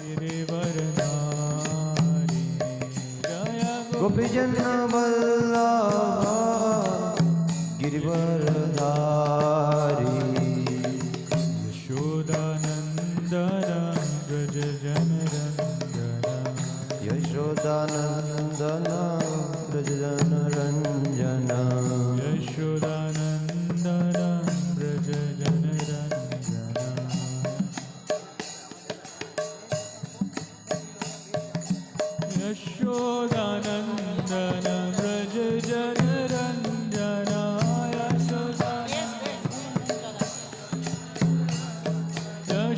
गिरिवरधारी जय गोपीजन वल्लभ गिरिवरधारी यशोदानंदन व्रज जनरंजन यशोदानंदन व्रज जनरंजन यशोदानंदन व्रज जनरंजन यशोदानंदन व्रज जनरंजन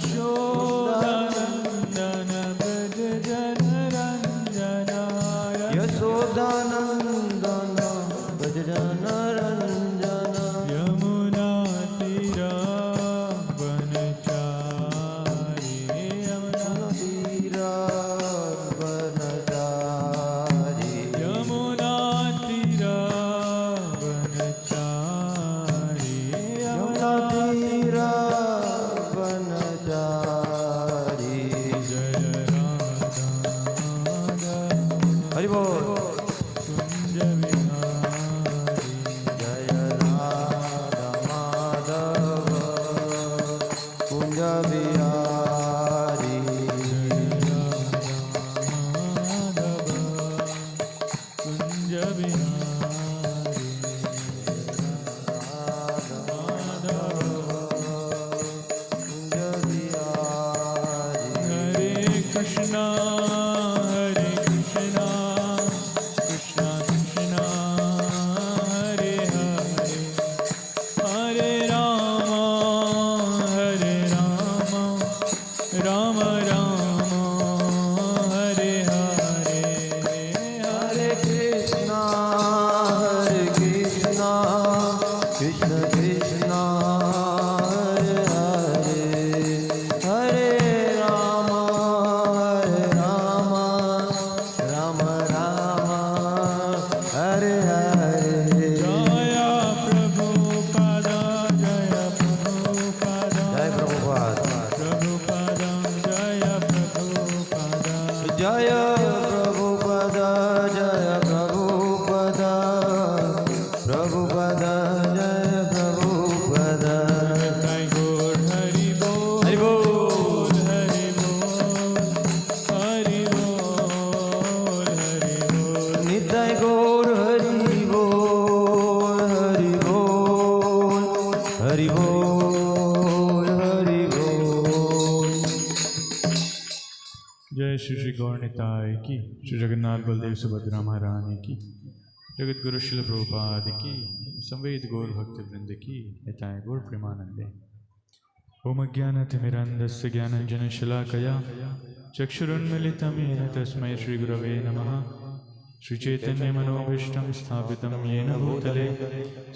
यशोदानंदन व्रज जनरंजन यशोदानंदन व्रज जनरंजन यमुना तीरा वनचारी यमुना तीरा वनचारी यमुना तीरा वनचारी यमुना तीरा वनचारी जय राधा हरि बोल कुंज विहारी जय राधा माधव कुंज बिहारी माधव कुंज विहारी माधव कुंज बिहारी हरे कृष्णा कृष्णा कृष्णा हरे हरे हरे राम राम राम हरे हरे हरे कृष्णा कृष्ण कृष्ण हरे हरे हरे राम राम राम हरे हरे जय प्रभुपाद जय प्रभुपाद जय प्रभुपाद प्रभुपाद जय प्रभुपाद जय प्रभुपद जय प्रभुपद प्रभुपद जय प्रभुपद जय गौर हरि बोल हरि बोल हरि बोल हरि बोल हरि बोल निताय गौर हरि बोल हरि बोल हरि बोल हरि बोल जय श्री श्री गौर निताय की श्री जगन्नाथ बलदेव सुभद्रा महारानी की जगत गुरु शिल प्रभुपाद की संवेद गौर भक्त वृंद की निताय गौर प्रेमानंदे ओम अज्ञानतिमिरन्धस्य ज्ञानञ्जनशलाकया चक्षुरुन्मिलितं येन तस्मै श्रीगुरवे नमः श्रीचैतन्यमनोभीष्टं स्थापितं येन भूतले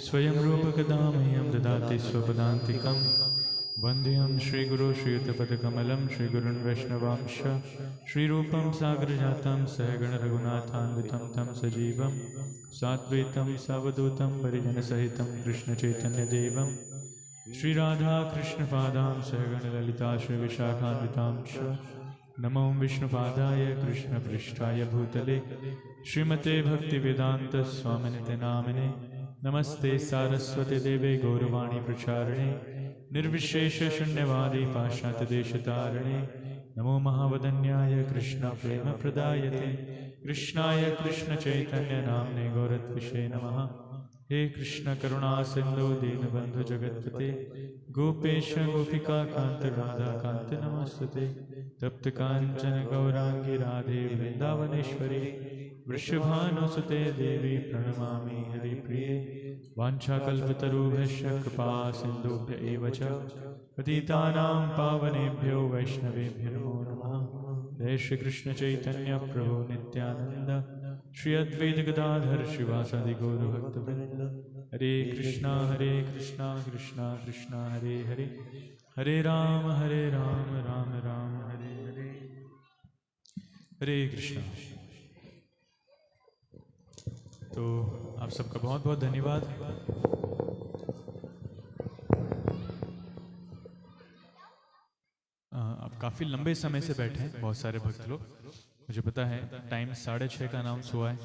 स्वयं रूपकदा मह्यं ददाति स्वपदान्तिकं वन्देऽहं श्रीगुरो श्रीयुतपदकमलं श्रीगुरुन् वैष्णवांश श्रीरूपं सागरजातं सहगणरघुनाथान्वितं तं सजीवं साद्वैतं सावधूतं परिजनसहितं कृष्णचैतन्यदेवं श्रीराधा कृष्णपादां सहगणललिता श्रीविशाखान्वितां च नमो विष्णुपादाय कृष्णपृष्ठाय भूतले श्रीमते भक्तिवेदान्तस्वामिनिते नामिने नमस्ते सारस्वती देवे गौरवाणी प्रचारिणे निर्विशेष शून्यवादी पाश्चात्यदेशतारिणे नमो महावदन्याय कृष्णप्रेमप्रदायते कृष्णाय कृष्णचैतन्यनाम्ने गौरत्विषे नमः हे कृष्ण करुणा सिंधु दीनबंधु जगत्पते गोपेश गोपिका कांत राधा कांत नमस्तुते तप्त कांचन गौरांगी राधे वृंदावनेश्वरी वृषभानुसुते देवी प्रणमामि हरिप्रिये वाञ्छाकल्पतरुभ्यश्च कृपा सिन्धुभ्य एव च पतितानां पावनेभ्यो वैष्णवेभ्यो नमो नमः। जय श्री कृष्ण चैतन्य प्रभु नित्यानंद श्री अद्वैत गदाधर श्रीवासादि गौर भक्तवृंद हरे कृष्णा कृष्णा कृष्णा हरे हरे हरे राम राम राम हरे हरे हरे कृष्णा। तो आप सबका बहुत बहुत धन्यवाद। आप काफ़ी लंबे समय से बैठे हैं बहुत सारे भक्त लोग। मुझे पता है टाइम 6:30 का अनाउंस हुआ है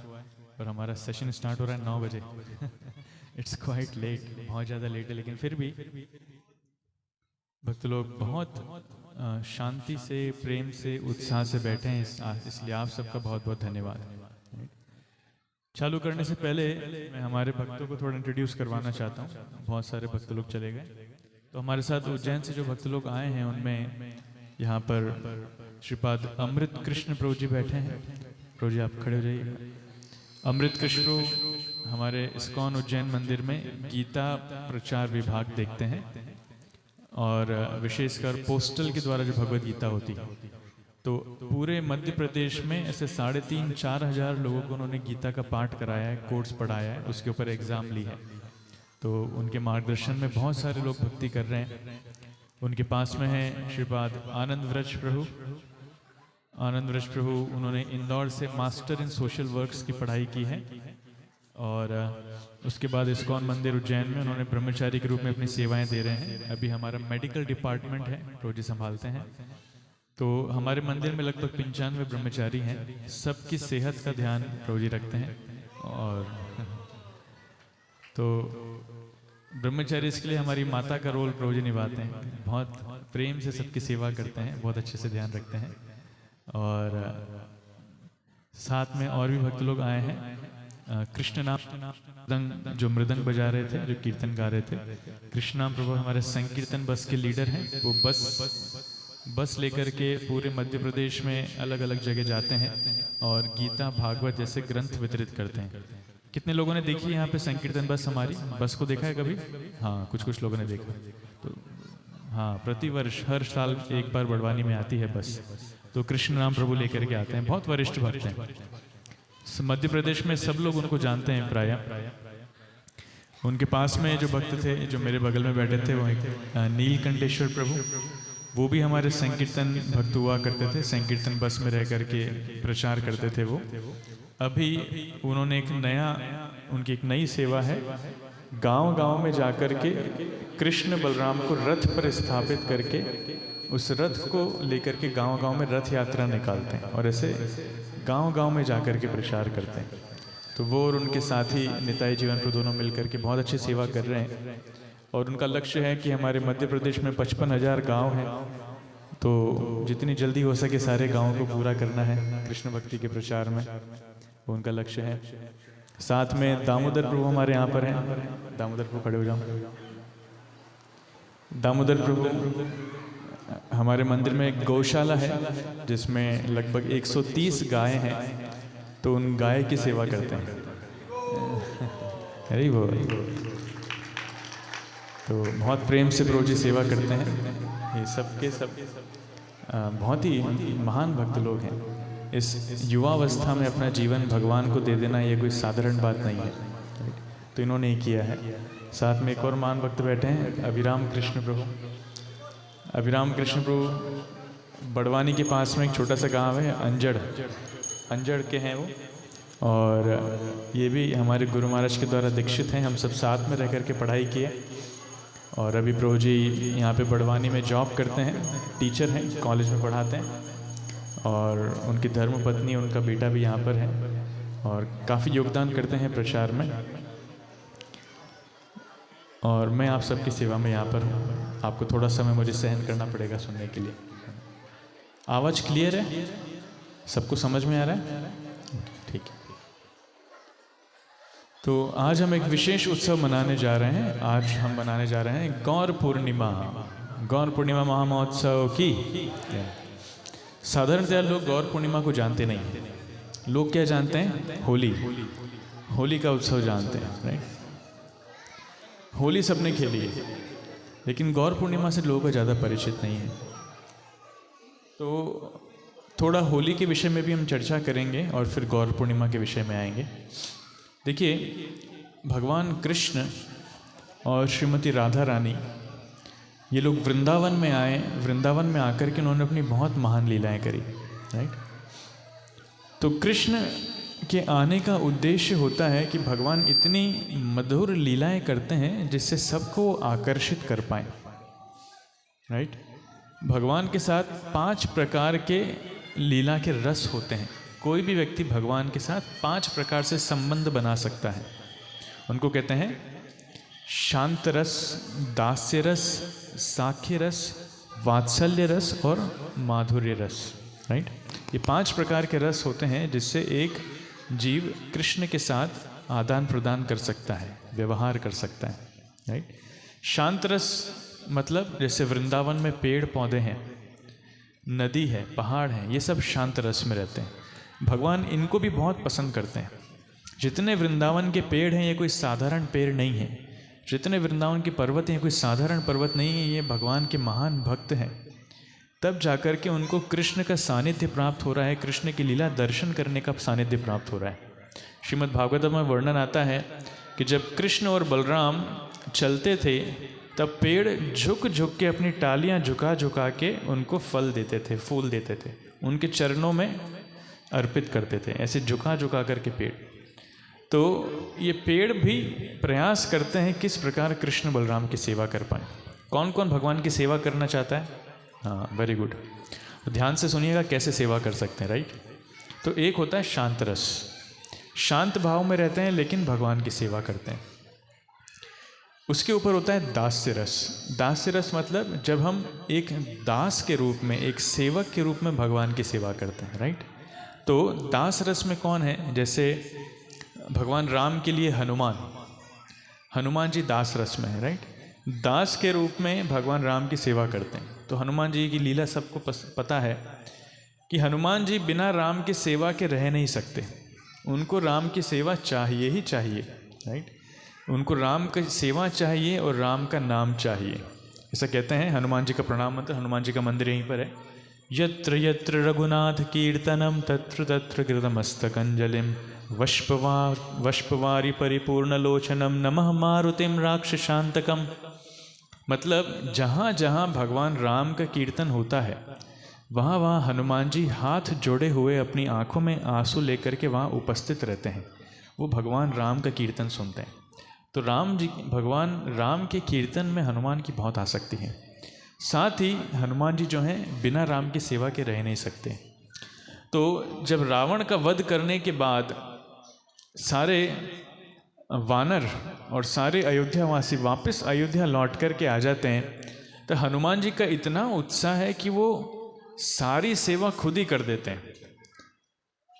और हमारा सेशन स्टार्ट हो रहा है 9 बजे। इट्स क्वाइट लेट, बहुत ज़्यादा लेट है, लेकिन फिर भी भक्त लोग बहुत शांति से, प्रेम से, उत्साह से बैठे हैं, इसलिए आप सबका बहुत बहुत धन्यवाद। चालू करने से पहले मैं हमारे भक्तों को थोड़ा इंट्रोड्यूस करवाना चाहता हूँ। बहुत सारे भक्त लोग चले गए, तो हमारे साथ उज्जैन से जो भक्त लोग आए हैं उनमें यहाँ पर श्रीपाद अमृत कृष्ण प्रभु जी बैठे हैं। प्रभु जी आप खड़े हो जाइए। अमृत कृष्ण प्रभु हमारे इस्कॉन उज्जैन मंदिर में गीता प्रचार विभाग देखते हैं और विशेषकर पोस्टल के द्वारा जो भगवद गीता होती है, तो पूरे मध्य प्रदेश में ऐसे 3,500-4 हज़ार लोगों को उन्होंने गीता का पाठ कराया है, कोर्स पढ़ाया है, उसके ऊपर एग्ज़ाम ली है। तो उनके मार्गदर्शन में बहुत सारे लोग भक्ति कर रहे हैं। उनके पास में है श्रीपाद आनंद व्रज प्रभु। आनंद व्रज प्रभु उन्होंने इंदौर से मास्टर इन सोशल वर्क्स की पढ़ाई की है और उसके बाद इस्कॉन मंदिर उज्जैन में उन्होंने ब्रह्मचारी के रूप में अपनी सेवाएं दे रहे हैं। अभी हमारा मेडिकल डिपार्टमेंट है, प्रभु जी संभालते हैं। तो हमारे मंदिर में लगभग 95 ब्रह्मचारी हैं। सबकी सेहत का ध्यान प्रभु जी रखते हैं और तो ब्रह्मचारी इसके लिए हमारी माता का रोल प्रभु जी निभाते हैं। बहुत प्रेम से सबकी सेवा करते हैं, बहुत अच्छे से ध्यान रखते हैं। और साथ में और भी भक्त लोग आए हैं। कृष्ण नाम जो मृदंग बजा रहे थे, जो कीर्तन गा रहे थे, कृष्ण नाम प्रभु हमारे संकीर्तन बस के लीडर हैं। वो बस लेकर के पूरे मध्य प्रदेश में अलग अलग जगह जाते हैं और गीता भागवत जैसे ग्रंथ वितरित करते हैं। कितने लोगों ने देखी यहाँ पे संकीर्तन बस? हमारी बस को देखा है कभी? हाँ, कुछ लोगों ने देखा। तो हाँ, प्रतिवर्ष हर साल एक बार बड़वानी में आती है बस। तो कृष्ण नाम प्रभु लेकर के आते हैं। बहुत वरिष्ठ भक्त हैं मध्य प्रदेश में, सब लोग उनको जानते हैं प्रायः। उनके पास में जो भक्त थे, जो मेरे बगल में बैठे थे, वो नीलकंठेश्वर प्रभु, वो भी हमारे संकीर्तन भक्त हुआ करते थे। संकीर्तन बस में रह करके प्रचार करते थे वो। अभी उन्होंने उनकी एक नई सेवा है, गांव-गांव में जाकर के कृष्ण बलराम को रथ पर स्थापित करके उस रथ को लेकर के गांव-गांव में रथ यात्रा निकालते हैं और ऐसे गांव-गांव में जाकर के प्रचार करते हैं। तो वो और उनके साथी निताई जीवन प्रभु दोनों मिलकर के बहुत अच्छी सेवा कर रहे हैं और उनका लक्ष्य है कि हमारे मध्य प्रदेश में 55,000 गांव हैं, तो जितनी जल्दी हो सके सारे गांवों को पूरा करना है कृष्ण भक्ति के प्रचार में, वो उनका लक्ष्य है। साथ में दामोदर प्रभु हमारे यहाँ पर हैं। दामोदर प्रभु खड़े हो जाओ। दामोदर प्रभु हमारे मंदिर में एक गौशाला है जिसमें लगभग 130 गाय हैं, तो उन गाय की सेवा करते हैं। अरे वो तो बहुत प्रेम से प्रभु जी सेवा करते हैं। ये सब के सब बहुत ही महान भक्त लोग हैं। इस युवावस्था में अपना जीवन भगवान को दे देना ये कोई साधारण बात नहीं है, तो इन्होंने ही किया है। साथ में एक और महान भक्त बैठे हैं, अभिराम कृष्ण प्रभु। अभिराम कृष्ण प्रभु बड़वानी के पास में एक छोटा सा गांव है अंजड़ के हैं वो, और ये भी हमारे गुरु महाराज के द्वारा दीक्षित हैं। हम सब साथ में रह कर के पढ़ाई किए और अभी प्रभु जी यहाँ पे बड़वानी में जॉब करते हैं, टीचर हैं, कॉलेज में पढ़ाते हैं। और उनकी धर्मपत्नी, उनका बेटा भी यहाँ पर है और काफ़ी योगदान करते हैं प्रचार में। और मैं आप सबकी सेवा में यहाँ पर हूँ। आपको थोड़ा समय मुझे सहन करना पड़ेगा सुनने के लिए। आवाज़ क्लियर है? सबको समझ में आ रहा है? ठीक है। तो आज हम एक विशेष उत्सव मनाने जा रहे हैं। आज हम मनाने जा रहे हैं गौर पूर्णिमा। गौर पूर्णिमा महामहोत्सव की। साधारणतः लोग गौर पूर्णिमा को जानते नहीं। लोग क्या जानते हैं? होली का उत्सव जानते हैं, राइट? होली सबने खेली है, लेकिन गौर पूर्णिमा से लोगों को ज़्यादा परिचित नहीं है। तो थोड़ा होली के विषय में भी हम चर्चा करेंगे और फिर गौर पूर्णिमा के विषय में आएंगे। देखिए, भगवान कृष्ण और श्रीमती राधा रानी ये लोग वृंदावन में आए। वृंदावन में आकर के उन्होंने अपनी बहुत महान लीलाएं करी, राइट? तो कृष्ण के आने का उद्देश्य होता है कि भगवान इतनी मधुर लीलाएं करते हैं जिससे सबको आकर्षित कर पाए, राइट? भगवान के साथ 5 प्रकार के लीला के रस होते हैं। कोई भी व्यक्ति भगवान के साथ 5 प्रकार से संबंध बना सकता है। उनको कहते हैं शांत रस, दास्य रस, साख्य रस, वात्सल्य रस और माधुर्य रस। राइट, ये 5 प्रकार के रस होते हैं जिससे एक जीव कृष्ण के साथ आदान प्रदान कर सकता है, व्यवहार कर सकता है। राइट, शांत रस मतलब जैसे वृंदावन में पेड़ पौधे हैं, नदी है, पहाड़ हैं, ये सब शांत रस में रहते हैं। भगवान इनको भी बहुत पसंद करते हैं। जितने वृंदावन के पेड़ हैं ये कोई साधारण पेड़ नहीं है, जितने वृंदावन के पर्वत हैं कोई साधारण पर्वत नहीं है, ये भगवान के महान भक्त हैं। तब जाकर के उनको कृष्ण का सानिध्य प्राप्त हो रहा है, कृष्ण की लीला दर्शन करने का सानिध्य प्राप्त हो रहा है। श्रीमद् भागवतम में वर्णन आता है कि जब कृष्ण और बलराम चलते थे तब पेड़ झुक झुक के अपनी टालियाँ झुका झुका के उनको फल देते थे, फूल देते थे, उनके चरणों में अर्पित करते थे, ऐसे झुका झुका करके पेड़। तो ये पेड़ भी प्रयास करते हैं किस प्रकार कृष्ण बलराम की सेवा कर पाए। कौन कौन भगवान की सेवा करना चाहता है? हाँ, वेरी गुड, तो ध्यान से सुनिएगा कैसे सेवा कर सकते हैं। राइट, तो एक होता है शांत रस, शांत भाव में रहते हैं लेकिन भगवान की सेवा करते हैं। उसके ऊपर होता है दास्य रस। दास्य रस मतलब जब हम एक दास के रूप में, एक सेवक के रूप में भगवान की सेवा करते हैं। राइट, तो दास रस में कौन है? जैसे भगवान राम के लिए हनुमान जी दास रस में है। राइट, दास के रूप में भगवान राम की सेवा करते हैं। तो हनुमान जी की लीला सबको पता है कि हनुमान जी बिना राम की सेवा के रह नहीं सकते, उनको राम की सेवा चाहिए ही चाहिए। राइट, उनको राम की सेवा चाहिए और राम का नाम चाहिए। ऐसा कहते हैं हनुमान जी का प्रणाम मंत्र, हनुमान जी का मंदिर यहीं पर है। यत्र यत्र रघुनाथ कीर्तनम तत्र तत्र कृतमस्तकंजलिम वष्पवारी परिपूर्णलोचनम नमः मारुतिम राक्षसांतकम। मतलब जहाँ जहाँ भगवान राम का कीर्तन होता है वहाँ वहाँ हनुमान जी हाथ जोड़े हुए अपनी आंखों में आंसू लेकर के वहाँ उपस्थित रहते हैं, वो भगवान राम का कीर्तन सुनते हैं। तो भगवान राम के कीर्तन में हनुमान की बहुत आसक्ति है। साथ ही हनुमान जी जो हैं बिना राम की सेवा के रह नहीं सकते। तो जब रावण का वध करने के बाद सारे वानर और सारे अयोध्यावासी वापस अयोध्या लौट कर के आ जाते हैं, तो हनुमान जी का इतना उत्साह है कि वो सारी सेवा खुद ही कर देते हैं।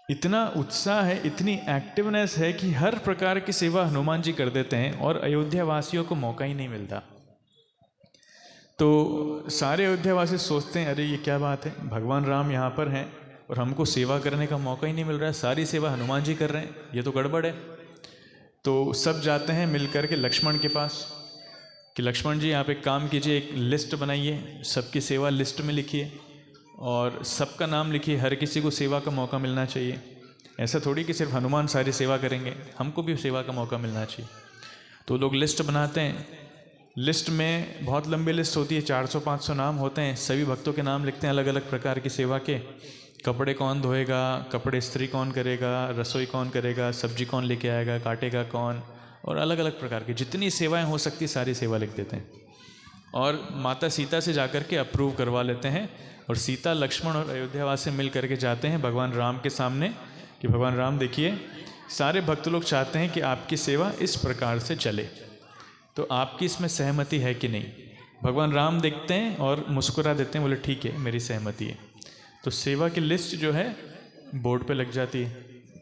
इतना उत्साह है, इतनी एक्टिवनेस है कि हर प्रकार की सेवा हनुमान जी कर देते हैं और अयोध्या वासियों को मौका ही नहीं मिलता। तो सारे अयोध्यावासी सोचते हैं अरे ये क्या बात है, भगवान राम यहाँ पर हैं और हमको सेवा करने का मौका ही नहीं मिल रहा है, सारी सेवा हनुमान जी कर रहे हैं, ये तो गड़बड़ है। तो सब जाते हैं मिल कर के लक्ष्मण के पास कि लक्ष्मण जी आप एक काम कीजिए, एक लिस्ट बनाइए, सबकी सेवा लिस्ट में लिखिए और सबका नाम लिखिए, हर किसी को सेवा का मौका मिलना चाहिए। ऐसा थोड़ी कि सिर्फ हनुमान सारी सेवा करेंगे, हमको भी सेवा का मौका मिलना चाहिए। तो लोग लिस्ट बनाते हैं, लिस्ट में बहुत लंबी लिस्ट होती है, 400-500 नाम होते हैं, सभी भक्तों के नाम लिखते हैं अलग अलग प्रकार की सेवा के। कपड़े कौन धोएगा, कपड़े इस्त्री कौन करेगा, रसोई कौन करेगा, सब्जी कौन लेके आएगा, काटेगा कौन, और अलग अलग प्रकार की जितनी सेवाएं हो सकती सारी सेवा लिख देते हैं और माता सीता से जाकर के अप्रूव करवा लेते हैं। और सीता, लक्ष्मण और अयोध्यावासी मिल करके जाते हैं भगवान राम के सामने कि भगवान राम देखिए, सारे भक्त लोग चाहते हैं कि आपकी सेवा इस प्रकार से चले, तो आपकी इसमें सहमति है कि नहीं। भगवान राम देखते हैं और मुस्कुरा देते हैं, बोले ठीक है मेरी सहमति है। तो सेवा की लिस्ट जो है बोर्ड पे लग जाती है,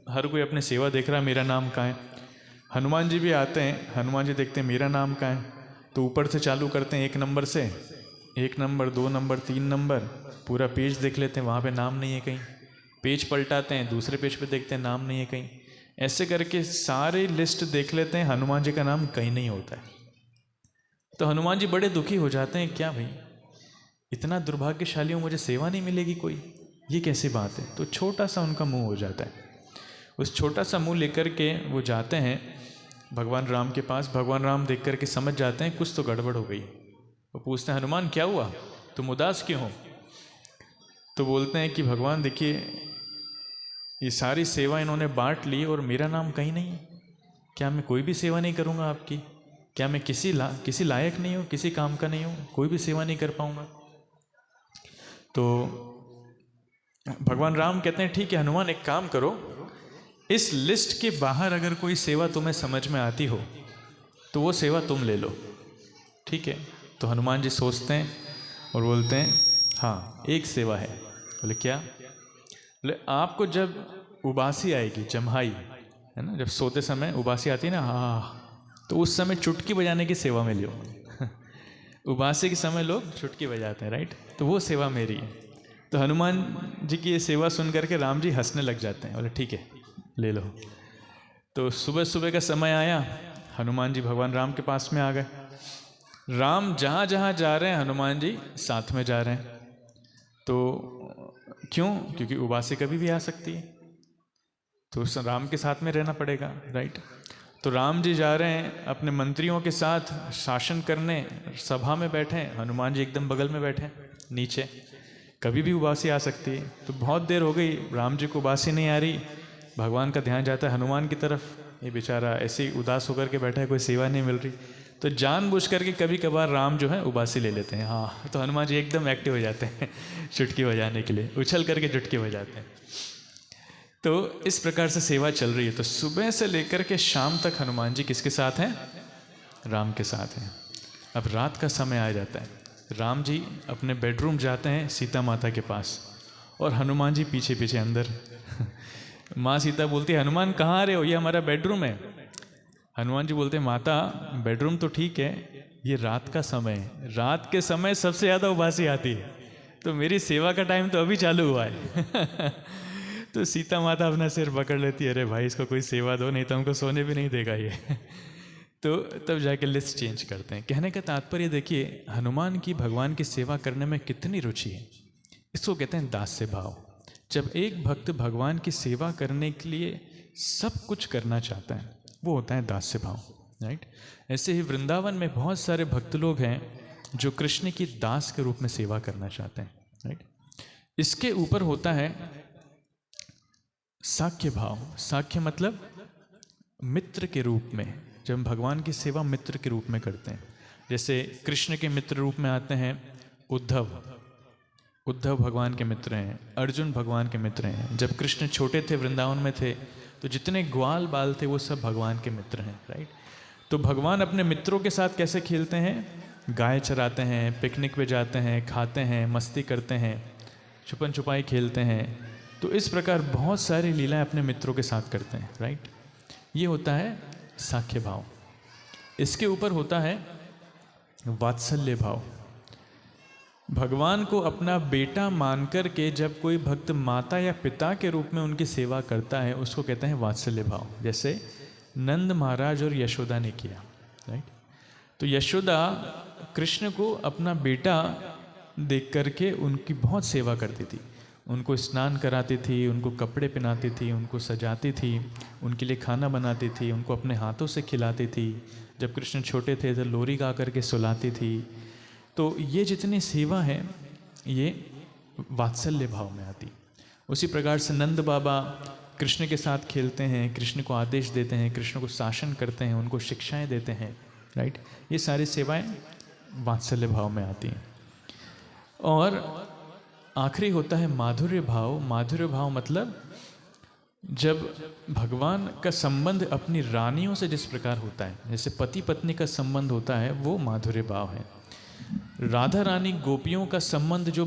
हर कोई अपनी सेवा देख रहा है, मेरा नाम कहाँ है। हनुमान जी भी आते हैं, हनुमान जी देखते हैं मेरा नाम कहाँ है, तो ऊपर से चालू करते हैं 1 नंबर से, 1 नंबर 2 नंबर 3 नंबर, पूरा पेज देख लेते हैं, वहाँ पे नाम नहीं है कहीं। पेज पलटाते हैं, दूसरे पेज पे देखते हैं नाम नहीं है कहीं। ऐसे करके सारी लिस्ट देख लेते हैं, हनुमान जी का नाम कहीं नहीं होता है। तो हनुमान जी बड़े दुखी हो जाते हैं, क्या भाई इतना दुर्भाग्यशाली हूँ, मुझे सेवा नहीं मिलेगी कोई, ये कैसी बात है। तो छोटा सा उनका मुंह हो जाता है, उस छोटा सा मुंह लेकर के वो जाते हैं भगवान राम के पास। भगवान राम देख करके समझ जाते हैं कुछ तो गड़बड़ हो गई। वो पूछते हैं हनुमान क्या हुआ, तुम उदास क्यों हो। तो बोलते हैं कि भगवान देखिए ये सारी सेवा इन्होंने बांट ली और मेरा नाम कहीं नहीं, क्या मैं कोई भी सेवा नहीं करूँगा आपकी, क्या मैं किसी लायक नहीं हूँ, किसी काम का नहीं हूँ, कोई भी सेवा नहीं कर पाऊँगा। तो भगवान राम कहते हैं ठीक है हनुमान, एक काम करो, इस लिस्ट के बाहर अगर कोई सेवा तुम्हें समझ में आती हो तो वो सेवा तुम ले लो, ठीक है। तो हनुमान जी सोचते हैं और बोलते हैं हाँ एक सेवा है। बोले क्या? बोले आपको जब उबासी आएगी, जम्हाई है ना, जब सोते समय उबासी आती है ना, हाँ, तो उस समय चुटकी बजाने की सेवा में लियो। उबासी के समय लोग चुटकी बजाते हैं, राइट, तो वो सेवा मेरी है। तो हनुमान जी की ये सेवा सुन करके राम जी हंसने लग जाते हैं। बोले ठीक है ले लो। तो सुबह सुबह का समय आया, हनुमान जी भगवान राम के पास में आ गए। राम जहाँ जहाँ जा रहे हैं हनुमान जी साथ में जा रहे हैं। तो क्यों? क्योंकि उबासी कभी भी आ सकती है, तो राम के साथ में रहना पड़ेगा, राइट। तो राम जी जा रहे हैं अपने मंत्रियों के साथ शासन करने, सभा में बैठे हैं, हनुमान जी एकदम बगल में बैठे नीचे, कभी भी उबासी आ सकती है। तो बहुत देर हो गई, राम जी को उबासी नहीं आ रही, भगवान का ध्यान जाता है हनुमान की तरफ, ये बेचारा ऐसे ही उदास होकर के बैठा है, कोई सेवा नहीं मिल रही। तो जानबूझ करके कभी कभार राम जो है उबासी ले लेते हैं, हाँ, तो हनुमान जी एकदम एक्टिव हो जाते हैं चुटकी बजाने के लिए, उछल करके चुटकी बजाते हैं। तो इस प्रकार से सेवा चल रही है। तो सुबह से लेकर के शाम तक हनुमान जी किसके साथ हैं? राम के साथ हैं। अब रात का समय आ जाता है, राम जी अपने बेडरूम जाते हैं सीता माता के पास, और हनुमान जी पीछे पीछे अंदर। माँ सीता बोलती है हनुमान कहाँ आ रहे हो, ये हमारा बेडरूम है। हनुमान जी बोलते हैं माता बेडरूम तो ठीक है, ये रात का समय है, रात के समय सबसे ज़्यादा उबासी आती है, तो मेरी सेवा का टाइम तो अभी चालू हुआ है। तो सीता माता अपना सिर पकड़ लेती है, अरे भाई इसको कोई सेवा दो, नहीं तो हमको सोने भी नहीं देगा ये। तो तब जाके लिस्ट चेंज करते हैं। कहने का तात्पर्य देखिए, हनुमान की भगवान की सेवा करने में कितनी रुचि है, इसको कहते हैं दास्य भाव। जब एक भक्त भगवान की सेवा करने के लिए सब कुछ करना चाहता है, वो होता है दास्य भाव, राइट। ऐसे ही वृंदावन में बहुत सारे भक्त लोग हैं जो कृष्ण की दास के रूप में सेवा करना चाहते हैं, राइट। इसके ऊपर होता है साख्य भाव। साख्य मतलब मित्र के रूप में, जब हम भगवान की सेवा मित्र के रूप में करते हैं। जैसे कृष्ण के मित्र रूप में आते हैं उद्धव, उद्धव भगवान के मित्र हैं, अर्जुन भगवान के मित्र हैं। जब कृष्ण छोटे थे, वृंदावन में थे, तो जितने ग्वाल बाल थे वो सब भगवान के मित्र हैं, राइट। तो भगवान अपने मित्रों के साथ कैसे खेलते हैं? गाय चराते हैं, पिकनिक पे जाते हैं, खाते हैं, मस्ती करते हैं, छुपन छुपाई खेलते हैं। तो इस प्रकार बहुत सारी लीलाएं अपने मित्रों के साथ करते हैं, राइट। ये होता है साख्य भाव। इसके ऊपर होता है वात्सल्य भाव। भगवान को अपना बेटा मानकर के जब कोई भक्त माता या पिता के रूप में उनकी सेवा करता है, उसको कहते हैं वात्सल्य भाव। जैसे नंद महाराज और यशोदा ने किया, राइट। तो यशोदा कृष्ण को अपना बेटा देख करके उनकी बहुत सेवा करती थी, उनको स्नान कराती थी, उनको कपड़े पहनाती थी, उनको सजाती थी, उनके लिए खाना बनाती थी, उनको अपने हाथों से खिलाती थी। जब कृष्ण छोटे थे तो लोरी गा करके सुलाती थी। तो ये जितनी सेवा है ये वात्सल्य भाव में आती। उसी प्रकार से नंद बाबा कृष्ण के साथ खेलते हैं, कृष्ण को आदेश देते हैं, कृष्ण को शासन करते हैं, उनको शिक्षाएं देते हैं, राइट। ये सारी सेवाएं वात्सल्य भाव में आती हैं। और आखिरी होता है माधुर्य भाव। माधुर्य भाव मतलब जब भगवान का संबंध अपनी रानियों से जिस प्रकार होता है, जैसे पति पत्नी का संबंध होता है, वो माधुर्य भाव है। राधा रानी गोपियों का संबंध जो